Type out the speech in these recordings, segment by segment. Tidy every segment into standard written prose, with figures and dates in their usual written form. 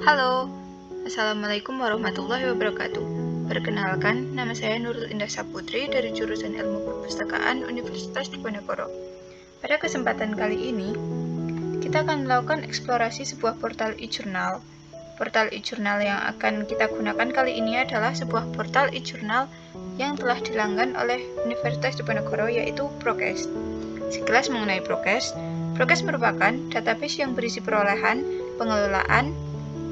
Halo, Assalamualaikum warahmatullahi wabarakatuh. Perkenalkan, nama saya Nurul Indah Saputri dari jurusan Ilmu Perpustakaan Universitas Diponegoro. Pada kesempatan kali ini, kita akan melakukan eksplorasi sebuah portal e-jurnal. Portal e-jurnal yang akan kita gunakan kali ini adalah sebuah portal e-jurnal yang telah dilanggan oleh Universitas Diponegoro, yaitu Prokes. Sekilas mengenai Prokes, Prokes merupakan database yang berisi perolehan, pengelolaan,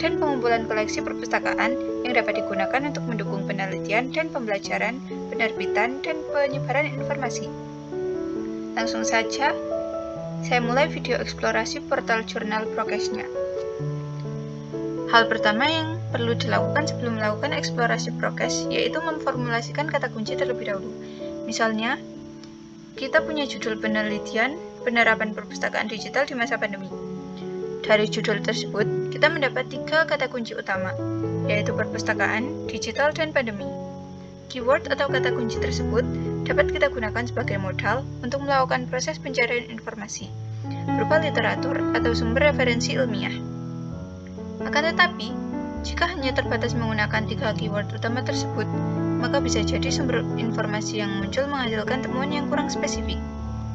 dan pengumpulan koleksi perpustakaan yang dapat digunakan untuk mendukung penelitian dan pembelajaran, penerbitan, dan penyebaran informasi. Langsung saja, saya mulai video eksplorasi portal jurnal Prokesnya. Hal pertama yang perlu dilakukan sebelum melakukan eksplorasi Prokes yaitu memformulasikan kata kunci terlebih dahulu. Misalnya, kita punya judul penelitian penerapan perpustakaan digital di masa pandemi. Dari judul tersebut, kita mendapat 3 kata kunci utama, yaitu perpustakaan, digital, dan pandemi. Keyword atau kata kunci tersebut dapat kita gunakan sebagai modal untuk melakukan proses pencarian informasi, berupa literatur atau sumber referensi ilmiah. Akan tetapi, jika hanya terbatas menggunakan 3 keyword utama tersebut, maka bisa jadi sumber informasi yang muncul menghasilkan temuan yang kurang spesifik.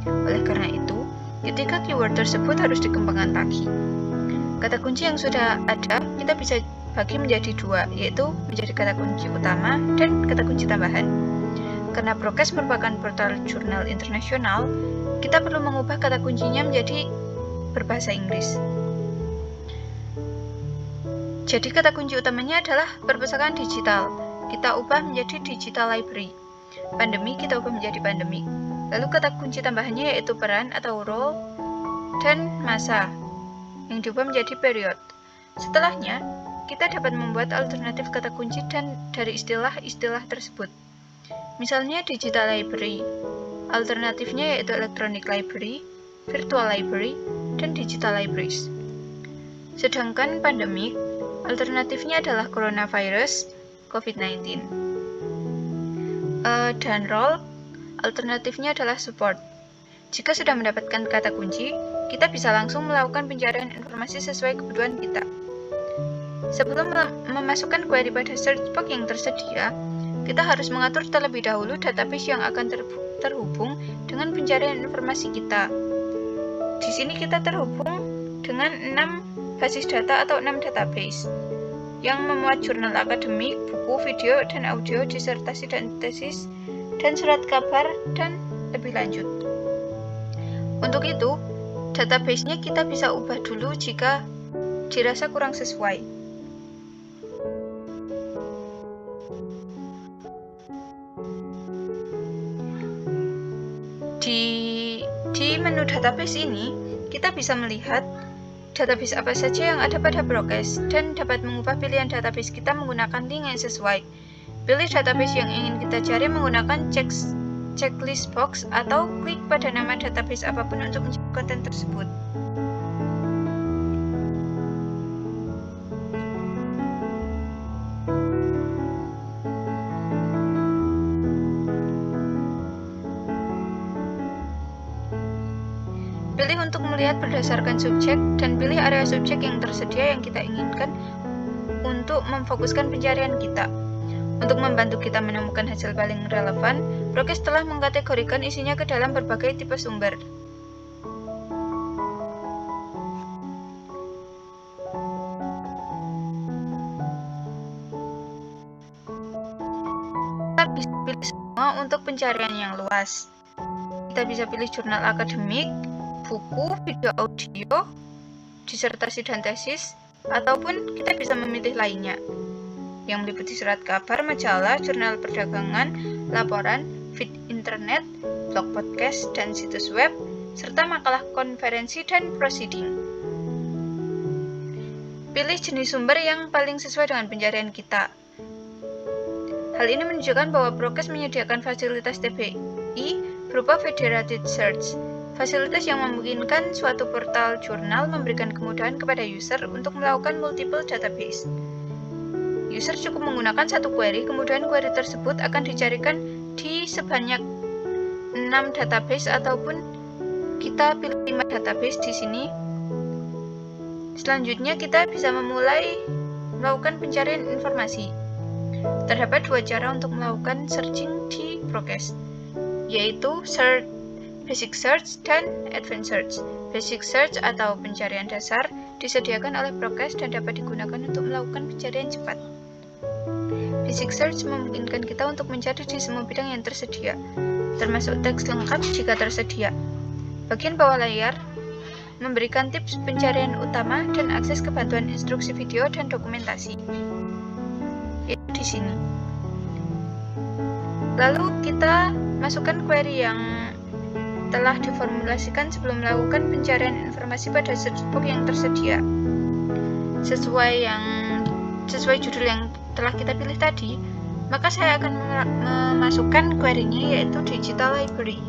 Oleh karena itu, ketika keyword tersebut harus dikembangkan lagi. Kata kunci yang sudah ada, kita bisa bagi menjadi 2, yaitu menjadi kata kunci utama dan kata kunci tambahan. Karena Prokes merupakan portal jurnal internasional, kita perlu mengubah kata kuncinya menjadi berbahasa Inggris. Jadi kata kunci utamanya adalah perpustakaan digital. Kita ubah menjadi digital library. Pandemi kita ubah menjadi pandemi. Lalu kata kunci tambahannya yaitu peran atau role dan masa, yang diubah menjadi period. Setelahnya, kita dapat membuat alternatif kata kunci dan dari istilah-istilah tersebut. Misalnya digital library, alternatifnya yaitu electronic library, virtual library, dan digital libraries. Sedangkan pandemic, alternatifnya adalah coronavirus, COVID-19. Dan role, alternatifnya adalah support. Jika sudah mendapatkan kata kunci, kita bisa langsung melakukan pencarian informasi sesuai kebutuhan kita. Sebelum memasukkan query pada search box yang tersedia, kita harus mengatur terlebih dahulu database yang akan terhubung dengan pencarian informasi kita. Di sini kita terhubung dengan 6 basis data atau 6 database yang memuat jurnal akademik, buku, video, dan audio, disertasi dan tesis, dan surat kabar, dan lebih lanjut. Untuk itu, database-nya kita bisa ubah dulu jika dirasa kurang sesuai. Di menu database ini, kita bisa melihat database apa saja yang ada pada Prokes dan dapat mengubah pilihan database kita menggunakan link yang sesuai. Pilih database yang ingin kita cari menggunakan checklist box atau klik pada nama database apapun untuk mencari konten tersebut. Pilih untuk melihat berdasarkan subjek dan pilih area subjek yang tersedia yang kita inginkan untuk memfokuskan pencarian kita. Untuk membantu kita menemukan hasil paling relevan, Prokes telah mengkategorikan isinya ke dalam berbagai tipe sumber. Kita bisa pilih semua untuk pencarian yang luas. Kita bisa pilih jurnal akademik, buku, video audio, disertasi dan tesis, ataupun kita bisa memilih lainnya yang meliputi surat kabar, majalah, jurnal perdagangan, laporan, feed internet, blog podcast, dan situs web, serta makalah konferensi dan proceeding. Pilih jenis sumber yang paling sesuai dengan pencarian kita. Hal ini menunjukkan bahwa Prokes menyediakan fasilitas TBI berupa Federated Search, fasilitas yang memungkinkan suatu portal jurnal memberikan kemudahan kepada user untuk melakukan multiple database. User cukup menggunakan satu query, kemudian query tersebut akan dicarikan di sebanyak 6 database ataupun kita pilih 5 database di sini. Selanjutnya kita bisa memulai melakukan pencarian informasi. Terdapat dua cara untuk melakukan searching di Prokes, yaitu Basic Search dan Advanced Search. Basic Search atau pencarian dasar disediakan oleh Prokes dan dapat digunakan untuk melakukan pencarian cepat. Basic Search memungkinkan kita untuk mencari di semua bidang yang tersedia, termasuk teks lengkap jika tersedia. Bagian bawah layar memberikan tips pencarian utama dan akses ke bantuan instruksi video dan dokumentasi. Itu di sini. Lalu kita masukkan query yang telah diformulasikan sebelum melakukan pencarian informasi pada search box yang tersedia. Sesuai judul yang telah kita pilih tadi, maka saya akan memasukkan query-nya, yaitu Digital Library.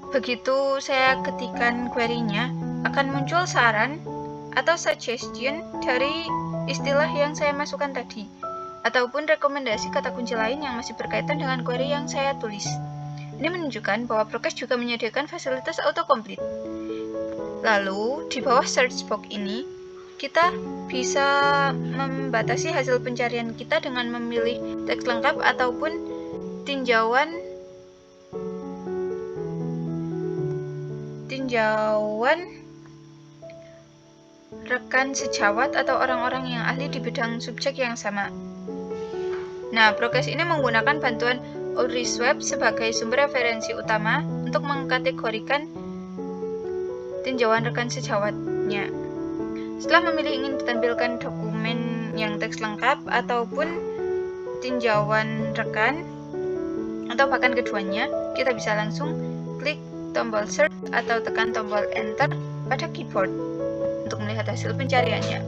Begitu saya ketikkan query-nya, akan muncul saran atau suggestion dari istilah yang saya masukkan tadi, ataupun rekomendasi kata kunci lain yang masih berkaitan dengan query yang saya tulis. Ini menunjukkan bahwa Prokes juga menyediakan fasilitas autocomplete. Lalu, di bawah search box ini, kita bisa membatasi hasil pencarian kita dengan memilih teks lengkap ataupun tinjauan rekan sejawat atau orang-orang yang ahli di bidang subjek yang sama. Nah, Prokes ini menggunakan bantuan Allrisweb sebagai sumber referensi utama untuk mengkategorikan tinjauan rekan sejawatnya. Setelah memilih ingin ditampilkan dokumen yang teks lengkap ataupun tinjauan rekan, atau bahkan keduanya, kita bisa langsung klik tombol search atau tekan tombol enter pada keyboard untuk melihat hasil pencariannya.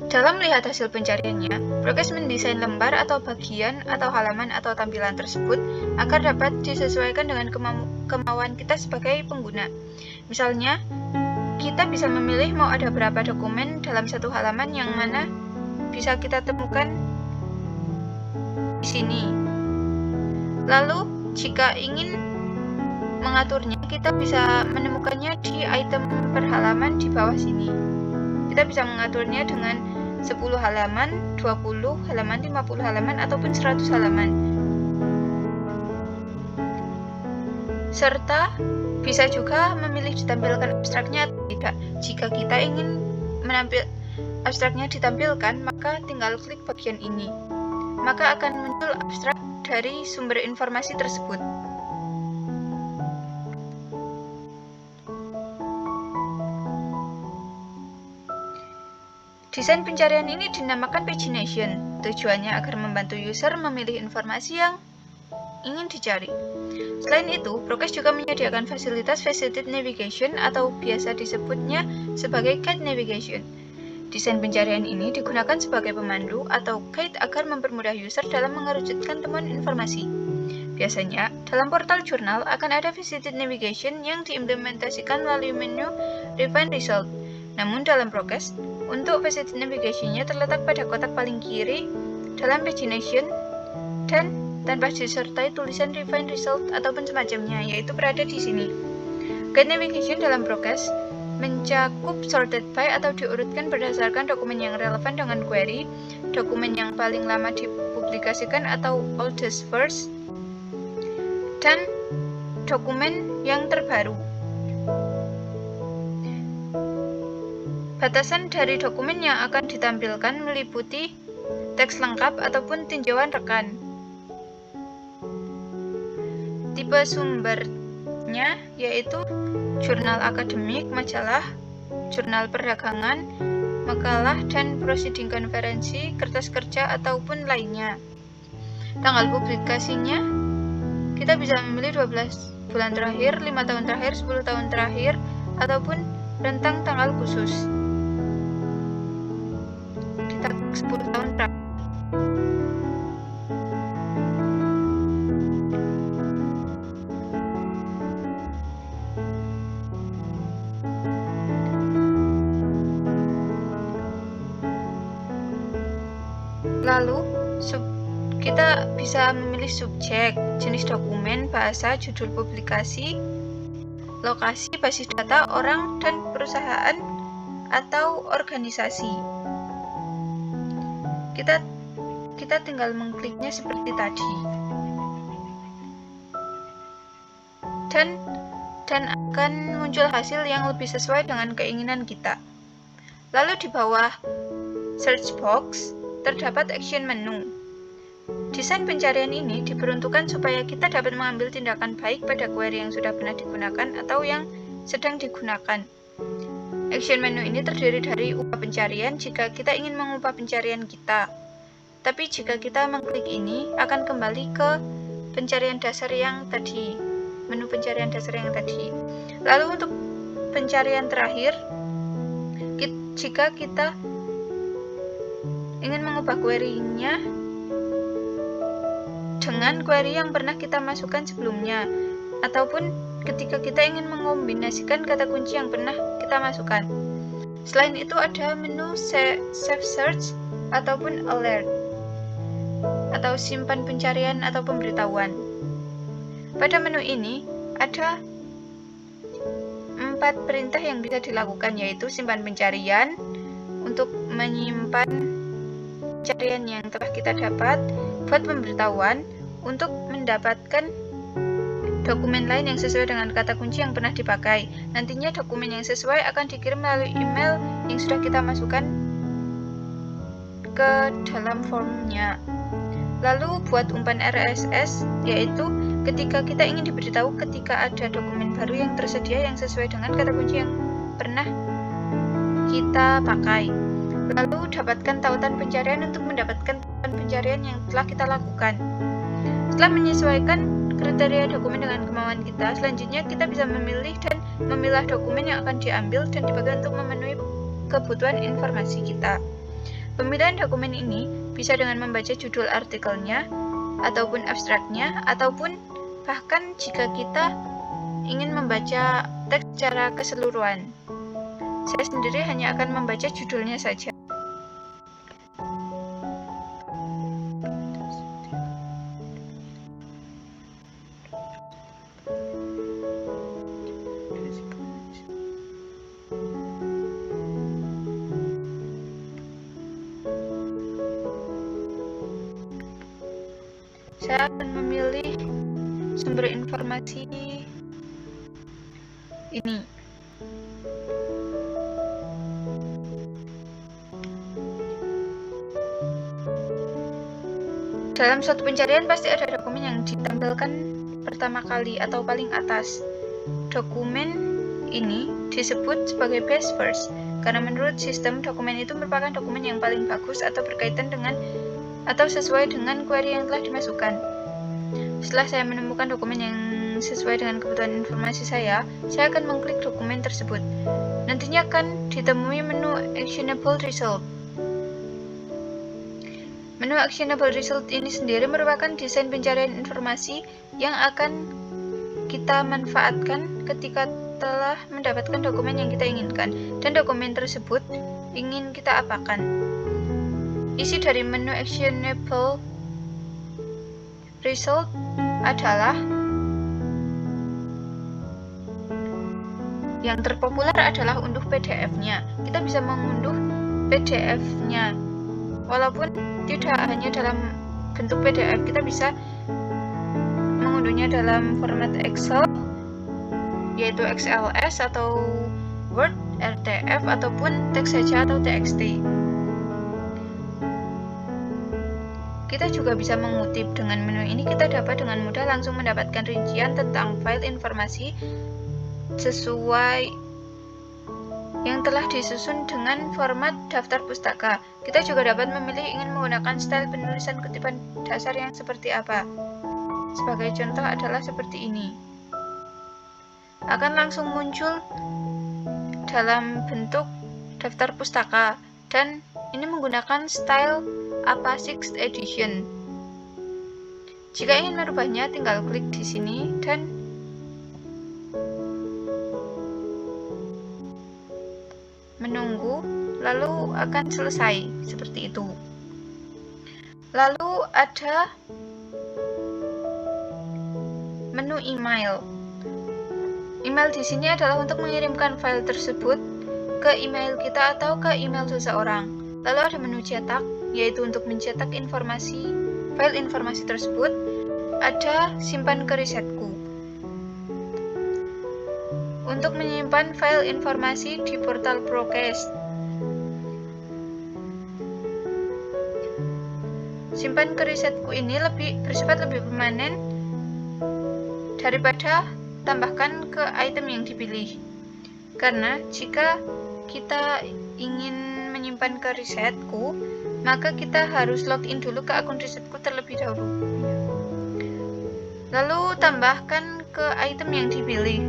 Dalam melihat hasil pencariannya, Prokes mendesain lembar atau bagian atau halaman atau tampilan tersebut agar dapat disesuaikan dengan kemauan kita sebagai pengguna. Misalnya, kita bisa memilih mau ada berapa dokumen dalam satu halaman, yang mana bisa kita temukan di sini. Lalu, jika ingin mengaturnya, kita bisa menemukannya di item per halaman di bawah sini. Kita bisa mengaturnya dengan 10 halaman, 20 halaman, 50 halaman, ataupun 100 halaman. Serta bisa juga memilih ditampilkan abstraknya atau tidak. Jika kita ingin abstraknya ditampilkan, maka tinggal klik bagian ini. Maka akan muncul abstrak dari sumber informasi tersebut. Desain pencarian ini dinamakan pagination. Tujuannya agar membantu user memilih informasi yang ingin dicari. Selain itu, Prokes juga menyediakan fasilitas Faceted Navigation atau biasa disebutnya sebagai Guide Navigation. Desain pencarian ini digunakan sebagai pemandu atau guide agar mempermudah user dalam mengerucutkan temuan informasi. Biasanya, dalam portal jurnal akan ada Faceted Navigation yang diimplementasikan melalui menu Refine Result. Namun dalam Prokes, untuk Faceted Navigation-nya terletak pada kotak paling kiri dalam pagination dan tanpa disertai tulisan Refine Result ataupun semacamnya, yaitu berada di sini. Guide Navigation dalam Prokes mencakup sorted by atau diurutkan berdasarkan dokumen yang relevan dengan query, dokumen yang paling lama dipublikasikan atau oldest first, dan dokumen yang terbaru. Batasan dari dokumen yang akan ditampilkan meliputi teks lengkap ataupun tinjauan rekan. Tipe sumbernya yaitu jurnal akademik, majalah, jurnal perdagangan, makalah, dan proceeding konferensi, kertas kerja, ataupun lainnya. Tanggal publikasinya, kita bisa memilih 12 bulan terakhir, 5 tahun terakhir, 10 tahun terakhir, ataupun rentang tanggal khusus. Kita 10 tahun terakhir. kita bisa memilih subjek, jenis dokumen, bahasa, judul publikasi, lokasi, basis data, orang, dan perusahaan atau organisasi. Kita tinggal mengkliknya seperti tadi. Dan akan muncul hasil yang lebih sesuai dengan keinginan kita. Lalu di bawah search box terdapat action menu. Desain pencarian ini diperuntukkan supaya kita dapat mengambil tindakan baik pada query yang sudah pernah digunakan atau yang sedang digunakan. Action menu ini terdiri dari ubah pencarian jika kita ingin mengubah pencarian kita. Tapi jika kita mengklik ini, akan kembali ke pencarian dasar yang tadi, menu pencarian dasar yang tadi. Lalu untuk pencarian terakhir, jika kita ingin mengubah query-nya dengan query yang pernah kita masukkan sebelumnya, ataupun ketika kita ingin mengombinasikan kata kunci yang pernah kita masukkan. Selain itu ada menu Save Search ataupun Alert, atau simpan pencarian atau pemberitahuan. Pada menu ini ada 4 perintah yang bisa dilakukan, yaitu simpan pencarian untuk menyimpan pencarian yang telah kita dapat, buat pemberitahuan untuk mendapatkan dokumen lain yang sesuai dengan kata kunci yang pernah dipakai. Nantinya dokumen yang sesuai akan dikirim melalui email yang sudah kita masukkan ke dalam formnya. Lalu buat umpan RSS, yaitu ketika kita ingin diberitahu ketika ada dokumen baru yang tersedia yang sesuai dengan kata kunci yang pernah kita pakai. Lalu dapatkan tautan pencarian untuk mendapatkan tautan pencarian yang telah kita lakukan. Setelah menyesuaikan kriteria dokumen dengan kemauan kita, selanjutnya kita bisa memilih dan memilah dokumen yang akan diambil dan dipakai untuk memenuhi kebutuhan informasi kita. Pemilihan dokumen ini bisa dengan membaca judul artikelnya, ataupun abstraknya, ataupun bahkan jika kita ingin membaca teks secara keseluruhan. Saya sendiri hanya akan membaca judulnya saja. Saya akan memilih sumber informasi ini. Dalam suatu pencarian pasti ada dokumen yang ditampilkan pertama kali atau paling atas. Dokumen ini disebut sebagai best first karena menurut sistem dokumen itu merupakan dokumen yang paling bagus atau berkaitan dengan atau sesuai dengan query yang telah dimasukkan. Setelah saya menemukan dokumen yang sesuai dengan kebutuhan informasi saya akan mengklik dokumen tersebut. Nantinya akan ditemui menu Actionable Result. Menu Actionable Result ini sendiri merupakan desain pencarian informasi yang akan kita manfaatkan ketika telah mendapatkan dokumen yang kita inginkan dan dokumen tersebut ingin kita apakan. Isi dari menu Actionable Result adalah yang terpopuler adalah unduh PDF-nya. Kita bisa mengunduh PDF-nya. Walaupun tidak hanya dalam bentuk PDF, kita bisa mengunduhnya dalam format Excel, yaitu XLS atau Word, RTF, ataupun teks saja atau TXT. Kita juga bisa mengutip. Dengan menu ini kita dapat dengan mudah langsung mendapatkan rincian tentang file informasi sesuai yang telah disusun dengan format daftar pustaka. Kita juga dapat memilih ingin menggunakan style penulisan kutipan dasar yang seperti apa. Sebagai contoh adalah seperti ini. Akan langsung muncul dalam bentuk daftar pustaka dan ini menggunakan style APA 6th edition. Jika ingin merubahnya, tinggal klik di sini dan menunggu, lalu akan selesai seperti itu. Lalu ada menu email. Email di sini adalah untuk mengirimkan file tersebut ke email kita atau ke email seseorang. Lalu ada menu cetak, yaitu untuk mencetak file informasi tersebut. Ada simpan ke risetku, untuk menyimpan file informasi di portal Prokes. Simpan ke risetku ini bersifat lebih permanen daripada tambahkan ke item yang dipilih. Karena jika kita ingin menyimpan ke risetku, maka kita harus login dulu ke akun risetku terlebih dahulu. Lalu tambahkan ke item yang dipilih,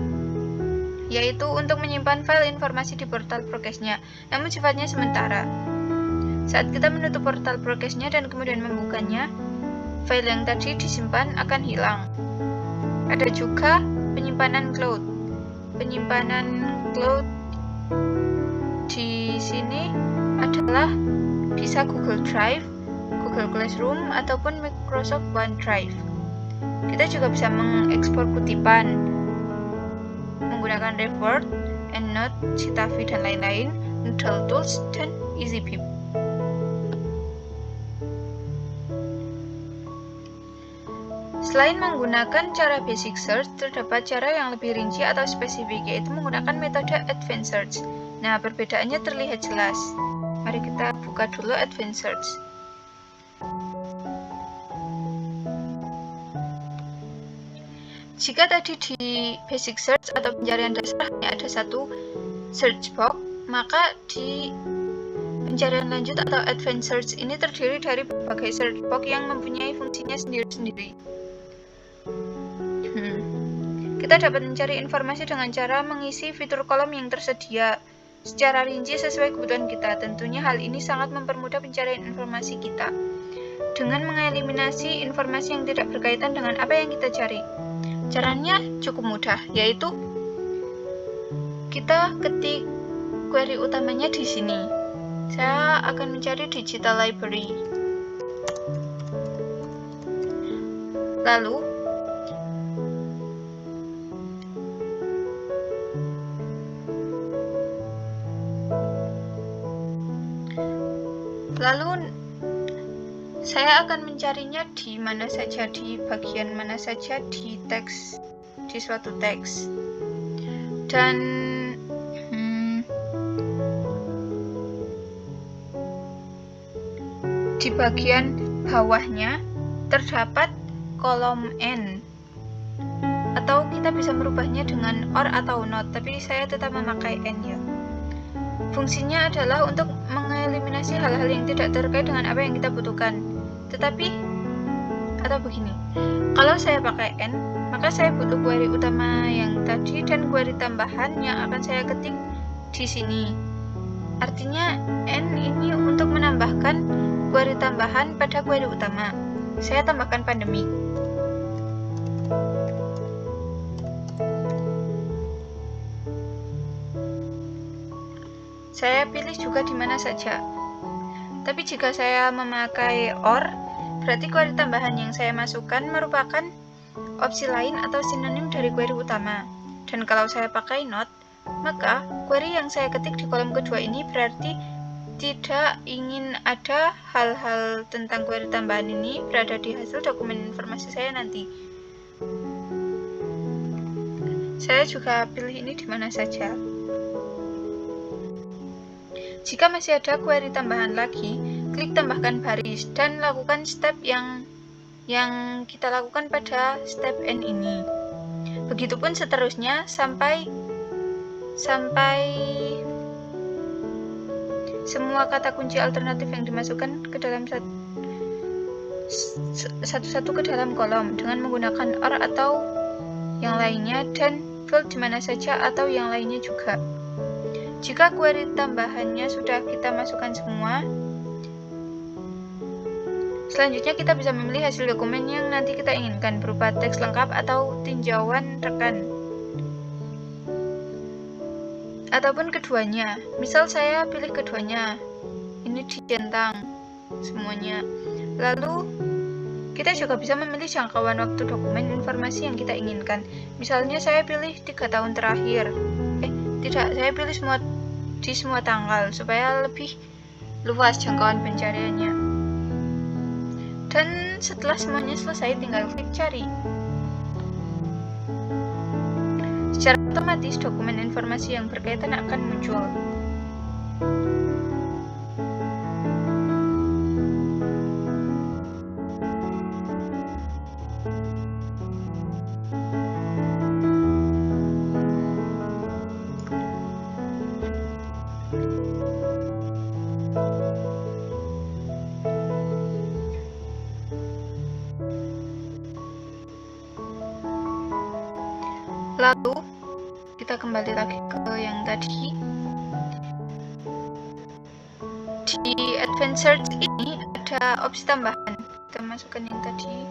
yaitu untuk menyimpan file informasi di portal Prokesnya, namun sifatnya sementara. Saat kita menutup portal Prokesnya dan kemudian membukanya, file yang tadi disimpan akan hilang. Ada juga penyimpanan cloud. Penyimpanan cloud di sini adalah bisa Google Drive, Google Classroom, ataupun Microsoft OneDrive. Kita juga bisa mengekspor kutipan menggunakan Revert, EndNote, Citavi, dan lain-lain, Noodle Tools, dan EasyPip. Selain menggunakan cara basic search, terdapat cara yang lebih rinci atau spesifik, yaitu menggunakan metode advanced search. Nah, perbedaannya terlihat jelas. Mari kita buka dulu advanced search. Jika tadi di basic search atau pencarian dasar hanya ada satu search box, maka di pencarian lanjut atau advanced search ini terdiri dari berbagai search box yang mempunyai fungsinya sendiri-sendiri. Kita dapat mencari informasi dengan cara mengisi fitur kolom yang tersedia secara rinci sesuai kebutuhan kita. Tentunya hal ini sangat mempermudah pencarian informasi kita dengan mengeliminasi informasi yang tidak berkaitan dengan apa yang kita cari. Caranya cukup mudah, yaitu kita ketik query utamanya di sini. Saya akan mencari digital library. Lalu saya akan mencarinya di mana saja, di bagian mana saja di teks, di suatu teks. Dan di bagian bawahnya terdapat kolom N, atau kita bisa merubahnya dengan OR atau NOT, tapi saya tetap memakai N ya. Fungsinya adalah untuk mengeliminasi hal-hal yang tidak terkait dengan apa yang kita butuhkan. Tetapi, atau begini, kalau saya pakai N, maka saya butuh query utama yang tadi dan query tambahan yang akan saya ketik di sini. Artinya N ini untuk menambahkan query tambahan pada query utama. Saya tambahkan pandemic. Saya pilih juga di mana saja. Tapi jika saya memakai OR, berarti query tambahan yang saya masukkan merupakan opsi lain atau sinonim dari query utama. Dan kalau saya pakai NOT, maka query yang saya ketik di kolom kedua ini berarti tidak ingin ada hal-hal tentang query tambahan ini berada di hasil dokumen informasi saya nanti. Saya juga pilih ini di mana saja. Jika masih ada query tambahan lagi, klik tambahkan baris dan lakukan step yang kita lakukan pada step N ini. Begitupun seterusnya sampai semua kata kunci alternatif yang dimasukkan ke dalam satu-satu ke dalam kolom dengan menggunakan OR atau yang lainnya, dan fill di mana saja atau yang lainnya juga. Jika query tambahannya sudah kita masukkan semua, selanjutnya kita bisa memilih hasil dokumen yang nanti kita inginkan berupa teks lengkap atau tinjauan rekan, ataupun keduanya. Misal saya pilih keduanya, ini dicentang semuanya. Lalu kita juga bisa memilih jangkauan waktu dokumen informasi yang kita inginkan. Misalnya saya pilih 3 tahun terakhir. Saya pilih semua tanggal supaya lebih luas jangkauan pencariannya. Dan setelah semuanya selesai, tinggal klik cari. Secara otomatis dokumen informasi yang berkaitan akan muncul. Lalu kita kembali lagi ke yang tadi. Di Advanced Search ini ada opsi tambahan. Kita masukkan yang tadi,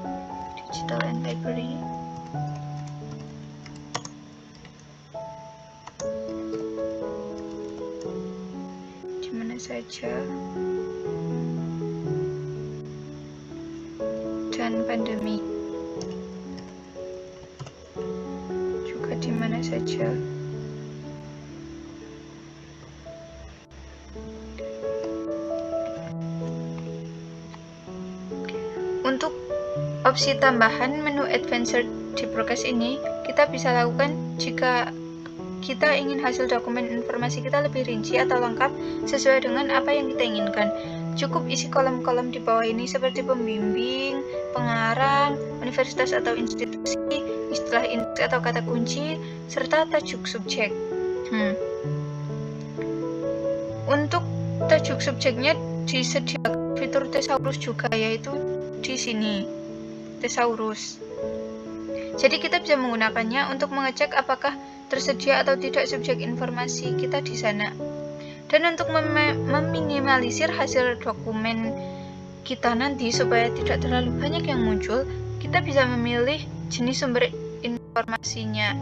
Digital and Library. Di mana saja. Dan pandemi. Di mana saja. Untuk opsi tambahan menu Advanced Search di Progress ini, kita bisa lakukan jika kita ingin hasil dokumen informasi kita lebih rinci atau lengkap sesuai dengan apa yang kita inginkan. Cukup isi kolom-kolom di bawah ini seperti pembimbing, pengarang, universitas atau institusi, istilah indeks atau kata kunci, serta tajuk subjek. Untuk tajuk subjeknya disediakan fitur thesaurus juga, yaitu di sini, thesaurus. Jadi kita bisa menggunakannya untuk mengecek apakah tersedia atau tidak subjek informasi kita di sana. Dan untuk meminimalisir hasil dokumen kita nanti supaya tidak terlalu banyak yang muncul, kita bisa memilih jenis sumber informasinya.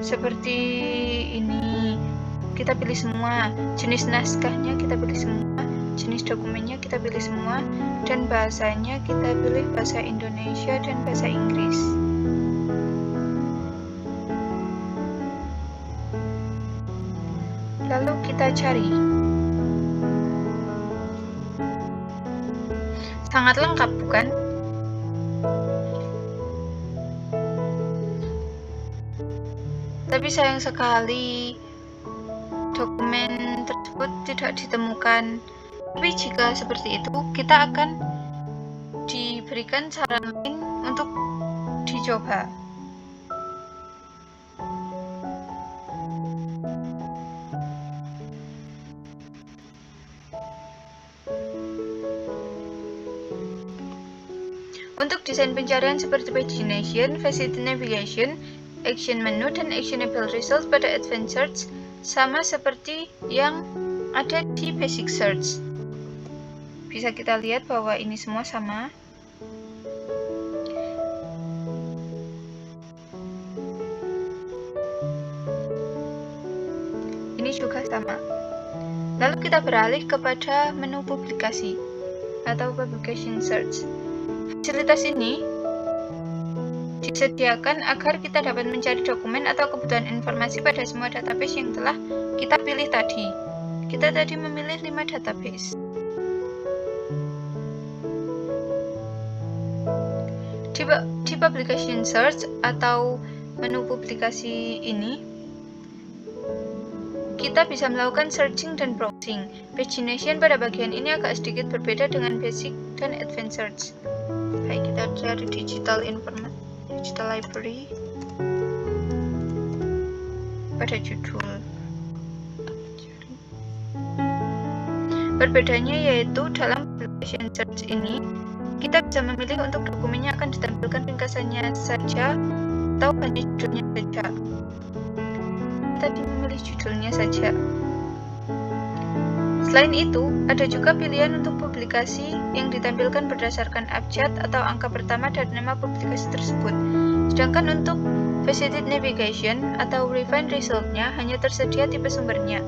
Seperti ini, kita pilih semua. Jenis naskahnya kita pilih semua, jenis dokumennya kita pilih semua, dan bahasanya kita pilih bahasa Indonesia dan bahasa Inggris. Lalu kita cari. Sangat lengkap, bukan? Tapi sayang sekali dokumen tersebut tidak ditemukan. Tapi jika seperti itu, kita akan diberikan saran lain untuk dicoba. Untuk desain pencarian seperti pagination, facility navigation, action menu, dan actionable results pada Advanced Search sama seperti yang ada di Basic Search. Bisa kita lihat bahwa ini semua sama. Ini juga sama. Lalu kita beralih kepada menu publikasi atau Publication Search. Fasilitas ini disediakan agar kita dapat mencari dokumen atau kebutuhan informasi pada semua database yang telah kita pilih tadi. Kita tadi memilih 5 database. Di Publication Search atau menu publikasi ini, kita bisa melakukan searching dan browsing. Pagination pada bagian ini agak sedikit berbeda dengan Basic dan Advanced Search. Baik, kita cari Digital Library pada judul. Berbedanya yaitu dalam Publication Search ini, kita bisa memilih untuk dokumennya akan ditampilkan ringkasannya saja atau hanya judulnya saja. Tadi memilih judulnya saja. Selain itu, ada juga pilihan untuk publikasi yang ditampilkan berdasarkan abjad atau angka pertama dari nama publikasi tersebut. Sedangkan untuk Facility Navigation atau Refine Result-nya hanya tersedia tipe sumbernya.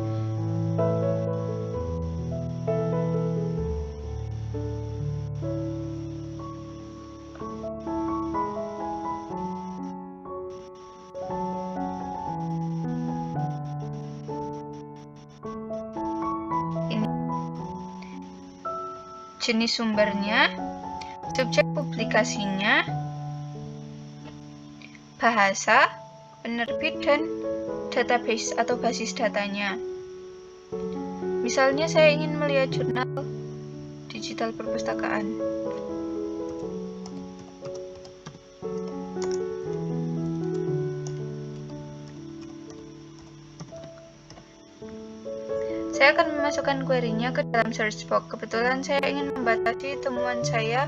jenis sumbernya, subjek publikasinya, bahasa, penerbit, dan database atau basis datanya. Misalnya saya ingin melihat jurnal digital perpustakaan. Saya akan memasukkan query-nya ke dalam search box. Kebetulan saya ingin membatasi temuan saya,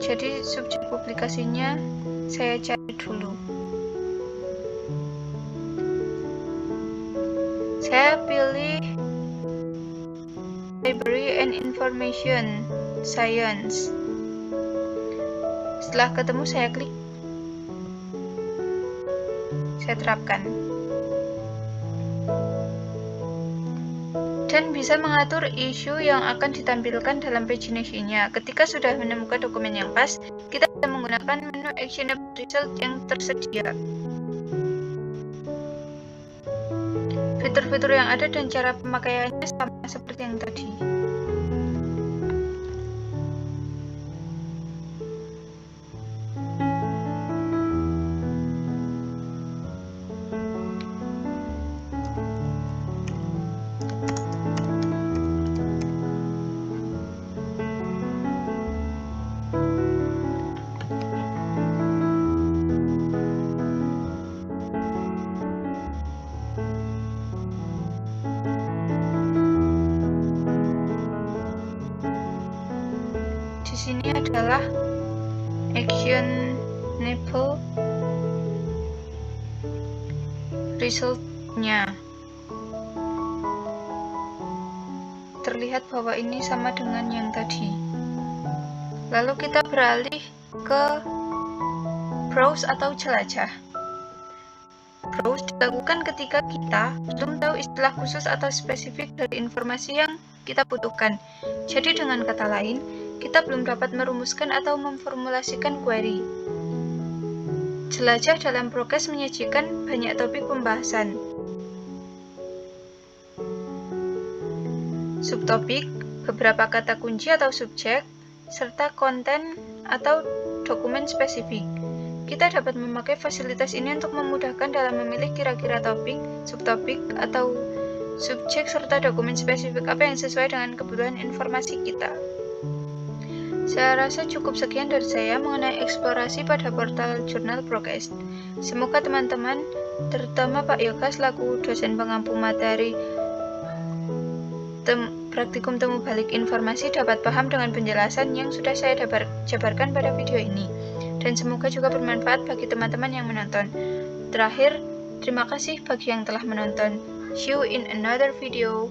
jadi subjek publikasinya saya cari dulu. Saya pilih Library and Information Science. Setelah ketemu, saya klik, saya terapkan, dan bisa mengatur isu yang akan ditampilkan dalam paginasinya. Ketika sudah menemukan dokumen yang pas, kita bisa menggunakan menu Actionable Result yang tersedia. Fitur-fitur yang ada dan cara pemakaiannya sama seperti yang tadi. Di sini adalah actionable result-nya. Terlihat bahwa ini sama dengan yang tadi. Lalu kita beralih ke browse atau jelajah. Browse dilakukan ketika kita belum tahu istilah khusus atau spesifik dari informasi yang kita butuhkan. Jadi dengan kata lain, kita belum dapat merumuskan atau memformulasikan query. Jelajah dalam progres menyajikan banyak topik pembahasan. Subtopik, beberapa kata kunci atau subjek, serta konten atau dokumen spesifik. Kita dapat memakai fasilitas ini untuk memudahkan dalam memilih kira-kira topik, subtopik, atau subjek serta dokumen spesifik apa yang sesuai dengan kebutuhan informasi kita. Saya rasa cukup sekian dari saya mengenai eksplorasi pada portal Jurnal Progress. Semoga teman-teman, terutama Pak Yoga selaku dosen pengampu materi praktikum temu balik informasi, dapat paham dengan penjelasan yang sudah saya jabarkan pada video ini. Dan semoga juga bermanfaat bagi teman-teman yang menonton. Terakhir, terima kasih bagi yang telah menonton. See you in another video.